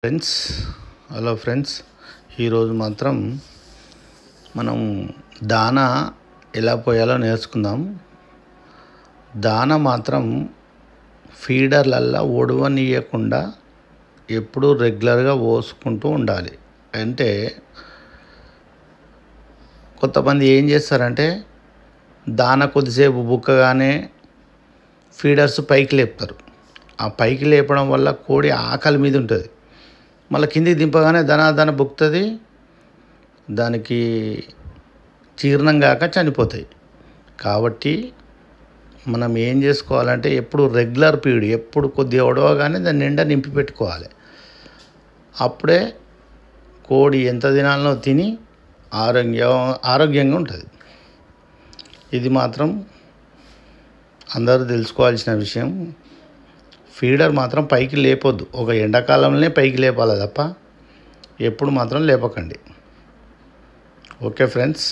Friends hello friends, ఈరోజు మాత్రం మనం దానా ఎలా పోయాలో నేర్చుకుందాం. దానా మాత్రం ఫీడర్లల్లో ఒడవనీయకుండా ఎప్పుడూ రెగ్యులర్గా పోసుకుంటూ ఉండాలి. అంటే కొంతమంది ఏం చేస్తారంటే దానా కొద్దిసేపు బుక్కగానే ఫీడర్స్ పైకి లేపుతారు. ఆ పైకి లేపడం వల్ల కోడి ఆకలి మీద ఉంటుంది. మళ్ళీ కిందికి దింపగానే దన బుక్కుతుంది, దానికి జీర్ణం కాక చనిపోతాయి. కాబట్టి మనం ఏం చేసుకోవాలంటే ఎప్పుడు రెగ్యులర్ ఫీడ్, ఎప్పుడు కొద్దిగా ఒడవగానే దాన్ని నిండా నింపి పెట్టుకోవాలి. అప్పుడే కోడి ఎంత తినాలనో తిని ఆరోగ్యంగా ఉంటుంది. ఇది మాత్రం అందరూ తెలుసుకోవాల్సిన విషయం. ఫీడర్ మాత్రం పైకి లేపొద్దు. ఒక ఎండాకాలంలోనే పైకి లేపాలి తప్ప ఎప్పుడు మాత్రం లేపకండి. Okay friends.